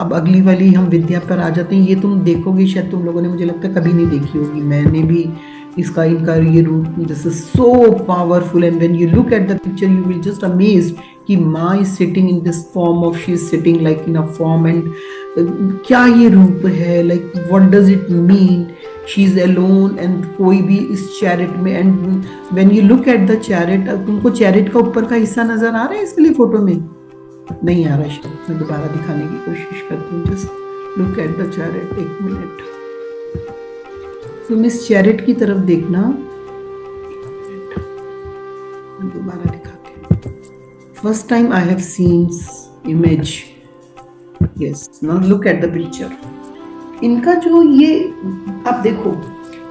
अब अगली वाली हम विद्या पर आ जाते हैं। ये तुम देखोगे शायद, तुम लोगों ने मुझे लगता है कभी नहीं देखी होगी, मैंने भी इसका इनका ये रूप, this is so powerful and when you look at the picture you will just amazed कि माँ is sitting in this form of, she is sitting like in a form and क्या ये रूप है, like what does it mean, she is alone and कोई भी इस chariot में, and when you look at the chariot, तुमको chariot का ऊपर का हिस्सा नजर आ रहा है इस वाली फोटो में? नहीं आ रहा शायद, मैं दोबारा दिखाने की कोशिश करती हूँ। Just look at the chariot, एक मिनट, तुम इस चैरिट की तरफ देखना, मैं दोबारा दिखाती हूँ। First time I have seen image, yes, now look at the picture. इनका जो ये, आप देखो,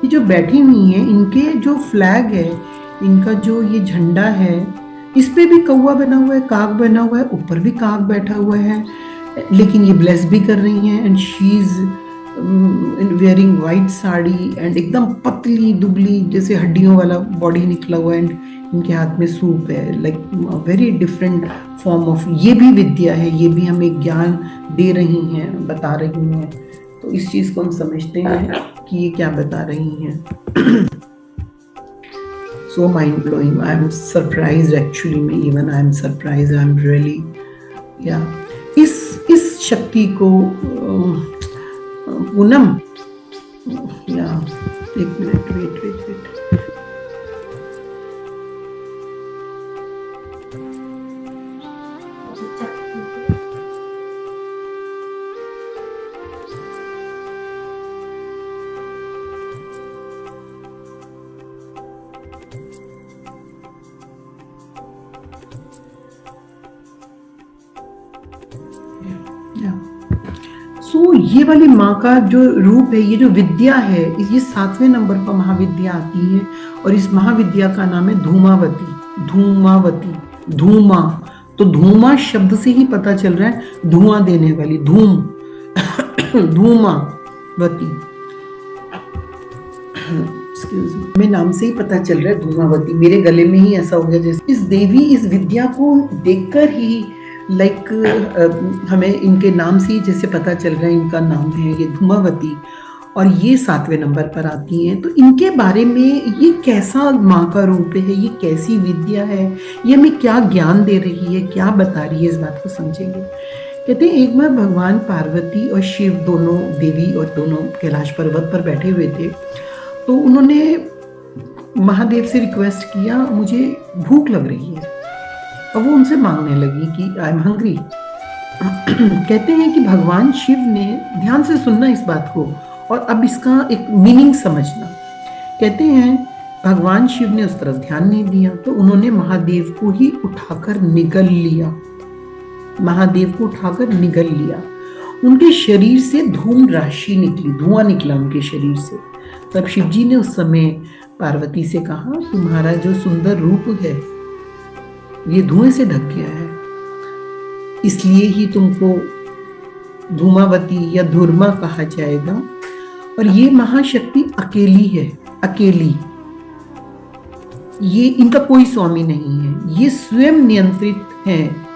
ये जो बैठी हुई है, इनके जो फ्लैग है, इनका जो ये झंडा है, इस पे भी कौवा बना हुआ है, काग बना हुआ है, ऊपर भी काग बैठा हुआ है, लेकिन ये ब्लेस भी कर रही हैं and she is wearing white sari and एकदम पतली दुबली जैसे हड्डियों वाला बॉडी निकला हुआ है, एंड इनके हाथ में सूप है, like very different form of, ये भी विद्या है, ये भी हमें ज्ञान दे रही हैं, बता रही हैं। तो इस चीज को हम समझते हैं कि ये क्या बता रही हैं। So mind blowing. I am surprised actually. मैं even I am surprised. I am really, yeah. इस शक्ति को पूनम, या एक मिनट, वेट, सो ये वाली माँ का जो रूप है, ये जो विद्या है, ये 7वें नंबर पर महाविद्या आती है और इस महाविद्या का नाम है धूमावती। धूमावती, धूमा, तो धूमा शब्द से ही पता चल रहा है धुआं देने वाली, धूम, धूमावती, में नाम से ही पता चल रहा है धूमावती। मेरे गले में ही ऐसा हो गया जैसे इस देवी, इस विद्या को देखकर ही लाइक हमें इनके नाम से ही जैसे पता चल रहा है इनका नाम है ये धूमावती, और ये 7वें नंबर पर आती हैं। तो इनके बारे में ये कैसा माँ का रूप है, ये कैसी विद्या है, ये हमें क्या ज्ञान दे रही है, क्या बता रही है, इस बात को समझेंगे। कहते हैं एक बार भगवान पार्वती और शिव दोनों, देवी और दोनों कैलाश पर्वत पर बैठे हुए थे, तो उन्होंने महादेव से रिक्वेस्ट किया, मुझे भूख लग रही है, और वो उनसे मांगने लगी कि आई एम हंग्री। कहते हैं कि भगवान शिव ने, ध्यान से सुनना इस बात को और अब इसका एक मीनिंग समझना। कहते हैं भगवान शिव ने उस तरफ ध्यान नहीं दिया, तो उन्होंने महादेव को ही उठाकर निगल लिया, महादेव को उठाकर निगल लिया। उनके शरीर से धूम राशि निकली, धुआं निकला उनके शरीर से। तब शिव जी ने उस समय पार्वती से कहा, तुम्हारा जो सुंदर रूप है ये धुएं से ढक गया है, इसलिए ही तुमको धूमावती या धूर्मा कहा जाएगा। और ये महाशक्ति अकेली है, अकेली, ये इनका कोई स्वामी नहीं है, ये स्वयं नियंत्रित है।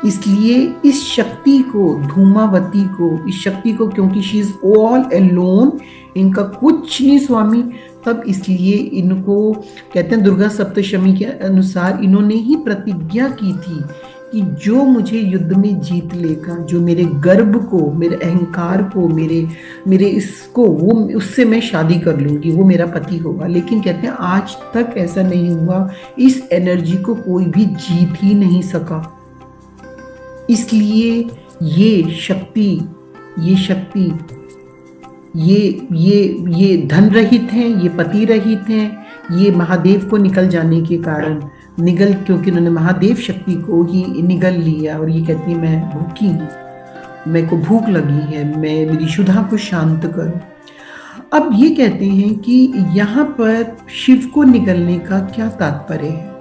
इसलिए इस शक्ति को, धूमावती को, इस शक्ति को, क्योंकि शी इज ऑल अलोन, इनका कुछ नहीं स्वामी, तब इसलिए इनको कहते हैं दुर्गा सप्तशमी के अनुसार इन्होंने ही प्रतिज्ञा की थी कि जो मुझे युद्ध में जीत लेगा, जो मेरे गर्व को, मेरे अहंकार को, मेरे इसको, वो उससे मैं शादी कर लूंगी, वो मेरा पति होगा। लेकिन कहते हैं आज तक ऐसा नहीं हुआ, इस एनर्जी को कोई भी जीत ही नहीं सका। इसलिए ये शक्ति, ये धन रहित हैं, ये पति रहित हैं, ये महादेव को निकल जाने के कारण क्योंकि उन्होंने महादेव शक्ति को ही निगल लिया। और ये कहती है मैं भूखी हूँ, मेरे को भूख लगी है, मैं मेरी क्षुधा को शांत करो। अब ये कहते हैं कि यहाँ पर शिव को निगलने का क्या तात्पर्य है,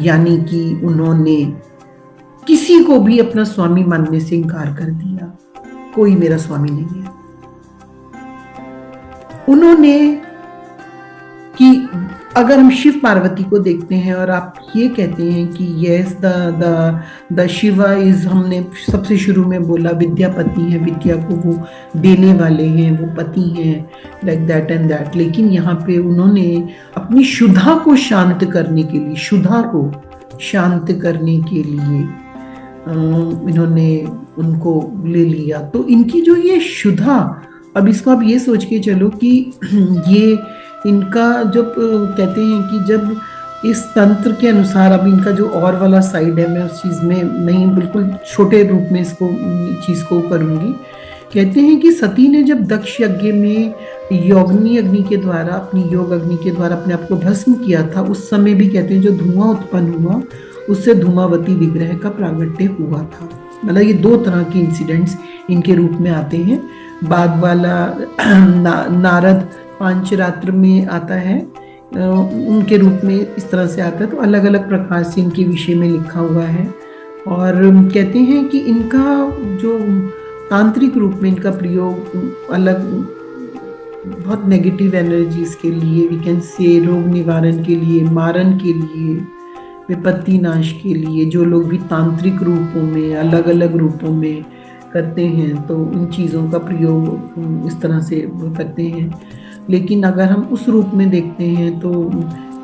यानी कि उन्होंने किसी को भी अपना स्वामी मानने से इनकार कर दिया, कोई मेरा स्वामी नहीं है। उन्होंने कि अगर हम शिव पार्वती को देखते हैं और आप ये कहते हैं कि यस द शिवा इज, हमने सबसे शुरू में बोला विद्यापति है, विद्या को वो देने वाले हैं, वो पति हैं, लाइक दैट एंड दैट। लेकिन यहाँ पे उन्होंने अपनी क्षुधा को शांत करने के लिए, क्षुधा को शांत करने के लिए इन्होंने उनको ले लिया। तो इनकी जो ये क्षुधा, अब इसको आप ये सोच के चलो कि ये इनका जब कहते हैं कि जब इस तंत्र के अनुसार, अब इनका जो और वाला साइड है, मैं उस चीज़ में नहीं, बिल्कुल छोटे रूप में इसको चीज़ को करूँगी। कहते हैं कि सती ने जब दक्ष यज्ञ में योगनी अग्नि के द्वारा, अपनी योग अग्नि के द्वारा अपने आप को भस्म किया था, उस समय भी कहते हैं जो धुआं उत्पन्न हुआ उससे धूमावती विग्रह का प्रागट्य हुआ था। मतलब ये दो तरह के इंसिडेंट्स इनके रूप में आते हैं। बाद वाला नारद पांचरात्र में आता है, उनके रूप में इस तरह से आता है। तो अलग अलग प्रकार से इनके विषय में लिखा हुआ है। और कहते हैं कि इनका जो तांत्रिक रूप में इनका प्रयोग अलग, बहुत नेगेटिव एनर्जीज के लिए, वी कैन से रोग निवारण के लिए, मारण के लिए, विपत्ति नाश के लिए, जो लोग भी तांत्रिक रूपों में, अलग अलग रूपों में करते हैं, तो इन चीज़ों का प्रयोग इस तरह से करते हैं। लेकिन अगर हम उस रूप में देखते हैं तो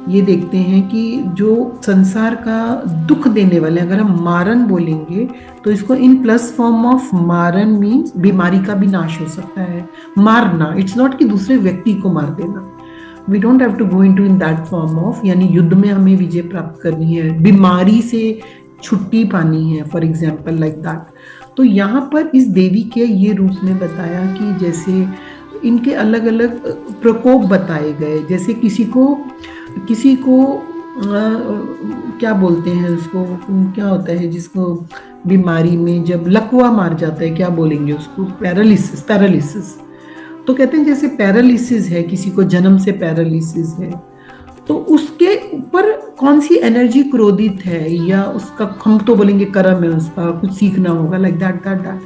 ये देखते हैं कि जो संसार का दुख देने वाले, अगर हम मारण बोलेंगे तो इसको इन प्लस फॉर्म ऑफ मारण मीन्स बीमारी का भी नाश हो सकता है। मारना, इट्स नॉट कि दूसरे व्यक्ति को मार देना, we don't have to go into in that form of, यानी युद्ध में हमें विजय प्राप्त करनी है, बीमारी से छुट्टी पानी है, फॉर एग्जाम्पल लाइक दैट। तो यहाँ पर इस देवी के ये रूप में बताया कि जैसे इनके अलग अलग प्रकोप बताए गए, जैसे किसी को क्या बोलते हैं उसको, क्या होता है जिसको बीमारी में जब लकवा मार जाता है, क्या बोलेंगे उसको, पैरालिसिस। तो कहते हैं जैसे पैरालिसिस है, किसी को जन्म से पैरालिसिस है, तो उसके ऊपर कौन सी एनर्जी क्रोधित है, या उसका, हम तो बोलेंगे कर्म है, उसका कुछ सीखना होगा, लाइक दैट।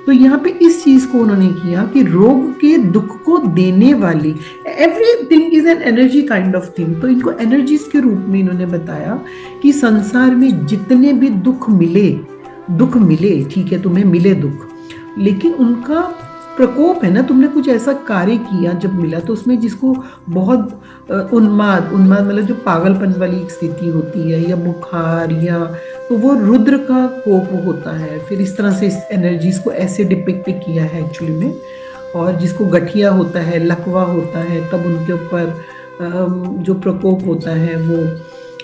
तो यहाँ पे इस चीज को उन्होंने किया कि रोग के दुख को देने वाली, everything is an energy kind of thing. तो इनको एनर्जीज के रूप में इन्होंने बताया कि संसार में जितने भी दुख मिले, ठीक है, तुम्हें मिले दुख, लेकिन उनका प्रकोप है ना, तुमने कुछ ऐसा कार्य किया जब मिला, तो उसमें जिसको बहुत उन्माद मतलब जो पागलपन वाली एक स्थिति होती है, या बुखार, या तो वो रुद्र का कोप होता है। फिर इस तरह से इस एनर्जीज को ऐसे डिपिक्ट किया है एक्चुअली में। और जिसको गठिया होता है, लकवा होता है, तब उनके ऊपर जो प्रकोप होता है वो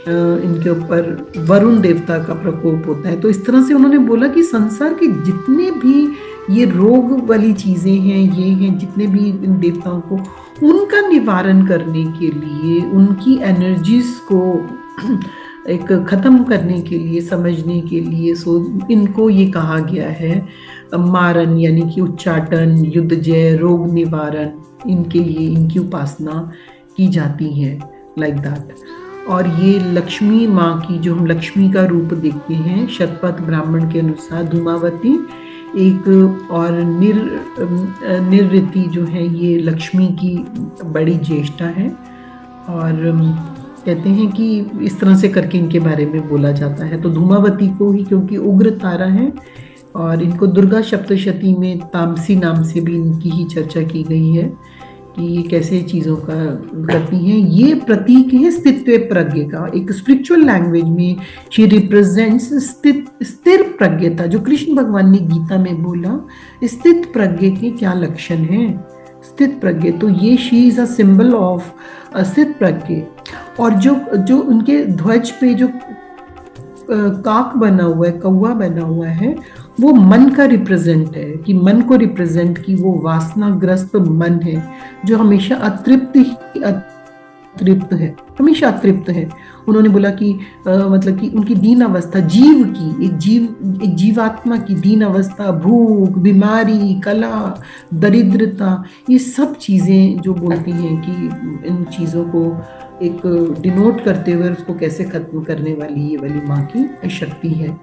इनके ऊपर वरुण देवता का प्रकोप होता है। तो इस तरह से उन्होंने बोला कि संसार के जितने भी ये रोग वाली चीजें हैं, ये हैं, जितने भी इन देवताओं को, उनका निवारण करने के लिए, उनकी एनर्जीज को एक खत्म करने के लिए, समझने के लिए, सो इनको ये कहा गया है मारण, यानी कि उच्चाटन, युद्ध जय, रोग निवारण, इनके लिए इनकी उपासना की जाती है, लाइक दैट। और ये लक्ष्मी माँ की, जो हम लक्ष्मी का रूप देखते हैं शतपथ ब्राह्मण के अनुसार, धूमावती एक, और निरृति जो है ये लक्ष्मी की बड़ी ज्येष्ठा है। और कहते हैं कि इस तरह से करके इनके बारे में बोला जाता है। तो धूमावती को ही, क्योंकि उग्र तारा है, और इनको दुर्गा सप्तशती में तामसी नाम से भी इनकी ही चर्चा की गई है कि ये कैसे चीज़ों का करती हैं। ये प्रतीक है स्थित्व प्रज्ञ का। एक स्पिरिचुअल लैंग्वेज में शी रिप्रेजेंट्स स्थिर प्रज्ञता, जो कृष्ण भगवान ने गीता में बोला, स्थित प्रज्ञ के क्या लक्षण हैं, स्थित प्रज्ञ। तो ये she is a symbol of स्थित प्रज्ञ। और जो उनके ध्वज पे जो काक बना हुआ है, कौवा बना हुआ है, वो मन का रिप्रेजेंट है, कि मन को रिप्रेजेंट, की वो वासनाग्रस्त मन है जो हमेशा अतृप्त है, हमेशा अतृप्त है। उन्होंने बोला कि मतलब कि उनकी दीन अवस्था, जीव की, एक जीवात्मा की दीन अवस्था, भूख, बीमारी, कला, दरिद्रता, ये सब चीज़ें जो बोलती हैं कि इन चीज़ों को एक डिनोट करते हुए उसको कैसे खत्म करने वाली ये वाली माँ की शक्ति है।